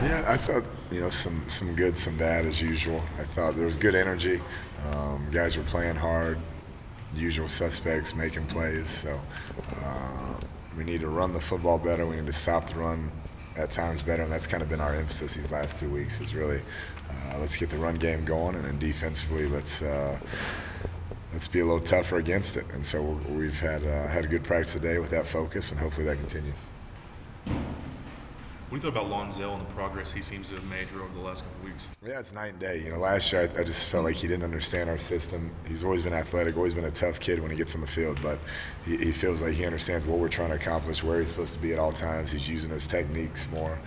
Yeah, I thought, some good, some bad as usual. I thought there was good energy. Guys were playing hard, usual suspects making plays. So we need to run the football better. We need to stop the run at times better, and that's kind of been our emphasis these last 2 weeks. Is really let's get the run game going, and then defensively let's be a little tougher against it. And so we've had a good practice today with that focus, and hopefully that continues. What do you thought about Lonzel and the progress he seems to have made here over the last couple of weeks? Yeah, it's night and day. Last year I just felt like he didn't understand our system. He's always been athletic, always been a tough kid when he gets on the field, but he feels like he understands what we're trying to accomplish, where he's supposed to be at all times. He's using his techniques more.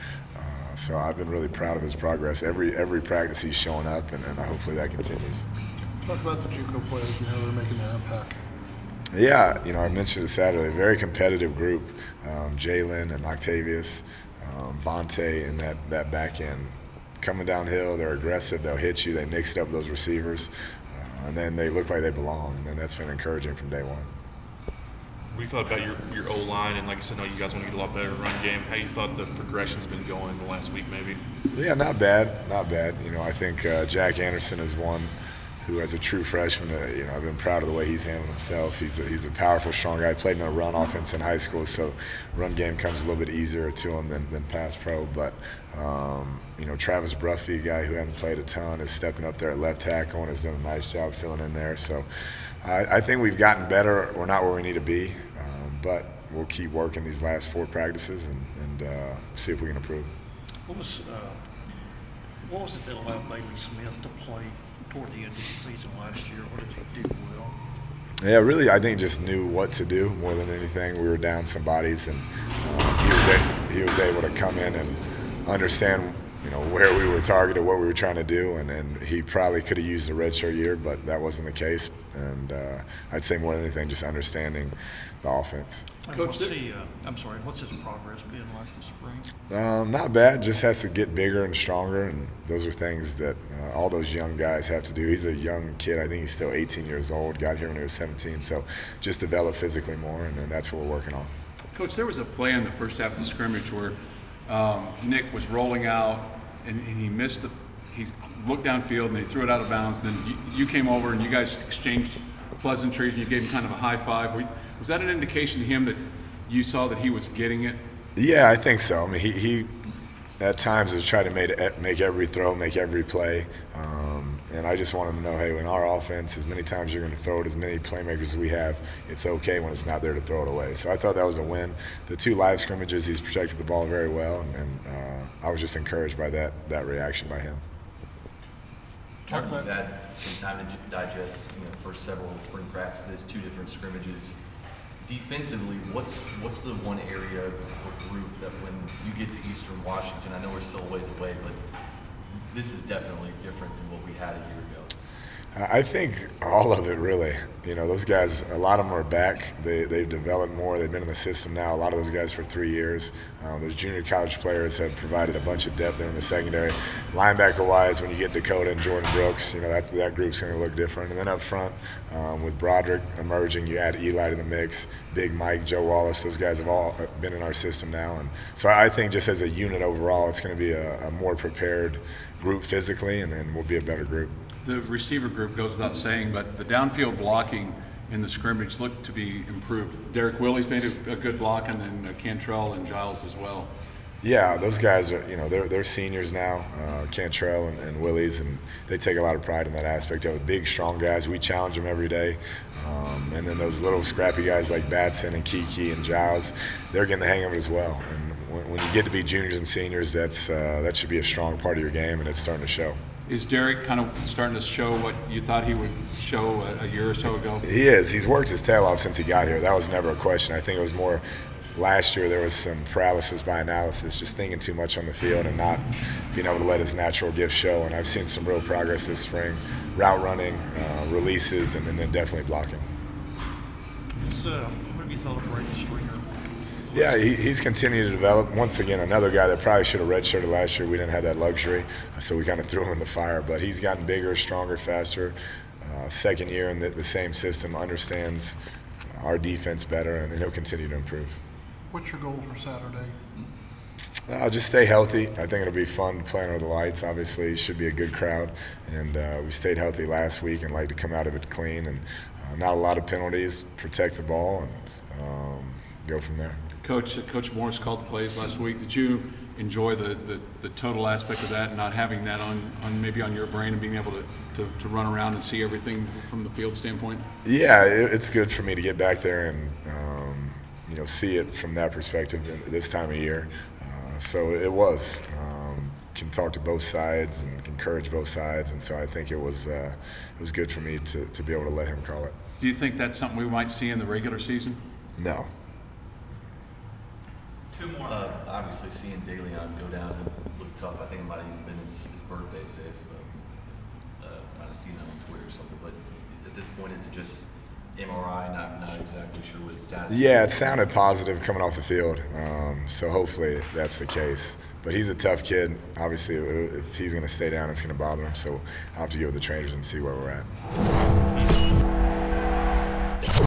So I've been really proud of his progress. Every practice he's showing up, and hopefully that continues. Talk about the JUCO players and how they're making their impact. Yeah, I mentioned it Saturday. Very competitive group. Jalen and Octavius, Vontae, and that back end. Coming downhill, they're aggressive. They'll hit you. They mix it up with those receivers, and then they look like they belong. And then that's been encouraging from day one. What do you thought about your O-line? And like I said, I know you guys want to get a lot better run game. How you thought the progression's been going the last week, maybe? Yeah, not bad. I think Jack Anderson is one who, as a true freshman, I've been proud of the way he's handled himself. He's a powerful, strong guy. Played in a run offense in high school, so run game comes a little bit easier to him than pass pro. But Travis Bruffy, a guy who hadn't played a ton, is stepping up there at left tackle and has done a nice job filling in there. So I think we've gotten better. We're not where we need to be, but we'll keep working these last 4 practices and see if we can improve. What was it that allowed Bailey Smith to play toward the end of the season last year? What did he do well? Yeah, really, I think just knew what to do more than anything. We were down some bodies, and he was able to come in and understand, where we were targeted, what we were trying to do, and he probably could have used a redshirt year, but that wasn't the case. And I'd say more than anything, just understanding the offense. Coach, what's his progress been like this spring? Not bad. Just has to get bigger and stronger, and those are things that all those young guys have to do. He's a young kid. I think he's still 18 years old. Got here when he was 17, so just develop physically more, and that's what we're working on. Coach, there was a play in the first half of the scrimmage where Nick was rolling out, and he missed he looked downfield and they threw it out of bounds. Then you came over and you guys exchanged pleasantries and you gave him kind of a high five. Was that an indication to him that you saw that he was getting it? Yeah, I think so. I mean, he at times has tried to make every throw, make every play, and I just want him to know, hey, in our offense, as many times you're going to throw it, as many playmakers as we have, it's okay when it's not there to throw it away. So I thought that was a win. The 2 live scrimmages, he's protected the ball very well, and I was just encouraged by that reaction by him. You've had some time to digest, first several spring practices, 2 different scrimmages. Defensively, what's the one area or group that when you get to Eastern Washington, I know we're still a ways away, but this is definitely different than what we had a year ago? I think all of it, really. Those guys, a lot of them are back. They've developed more. They've been in the system now, a lot of those guys for 3 years. Those junior college players have provided a bunch of depth there in the secondary. Linebacker-wise, when you get Dakota and Jordan Brooks, that group's going to look different. And then up front, with Broderick emerging, you add Eli to the mix, Big Mike, Joe Wallace. Those guys have all been in our system now. And so I think just as a unit overall, it's going to be a more prepared group physically, and we'll be a better group. The receiver group goes without saying, but the downfield blocking in the scrimmage looked to be improved. Derek Willie's made a good block, and then Cantrell and Giles as well. Yeah, those guys are, they're seniors now, Cantrell and Willie's, and they take a lot of pride in that aspect of it. Big, strong guys. We challenge them every day. And then those little scrappy guys like Batson and Kiki and Giles, they're getting the hang of it as well. And when you get to be juniors and seniors, that should be a strong part of your game, and it's starting to show. Is Derek kind of starting to show what you thought he would show a year or so ago? He is. He's worked his tail off since he got here. That was never a question. I think it was more last year there was some paralysis by analysis, just thinking too much on the field and not being able to let his natural gift show. And I've seen some real progress this spring. Route running, releases, and then definitely blocking. What have you thought of Brady Stringer? Yeah, he's continued to develop. Once again, another guy that probably should have redshirted last year. We didn't have that luxury, so we kind of threw him in the fire. But he's gotten bigger, stronger, faster. Second year in the same system, understands our defense better, and he'll continue to improve. What's your goal for Saturday? Just stay healthy. I think it'll be fun playing under the lights. Obviously, it should be a good crowd, and we stayed healthy last week and like to come out of it clean and not a lot of penalties. Protect the ball and go from there. Coach Morris called the plays last week. Did you enjoy the total aspect of that, and not having that on maybe on your brain and being able to run around and see everything from the field standpoint? Yeah, it's good for me to get back there and see it from that perspective this time of year. So it was. Can talk to both sides and encourage both sides, and so I think it was good for me to be able to let him call it. Do you think that's something we might see in the regular season? No. Two more. Obviously, seeing DeLeon go down looked tough. I think it might have even been his birthday today. Might have seen that on Twitter or something. But at this point, is it just MRI? Not exactly sure what his status is. Yeah, it sounded positive coming off the field. So hopefully that's the case. But he's a tough kid. Obviously, if he's going to stay down, it's going to bother him. So I'll have to get with the trainers and see where we're at.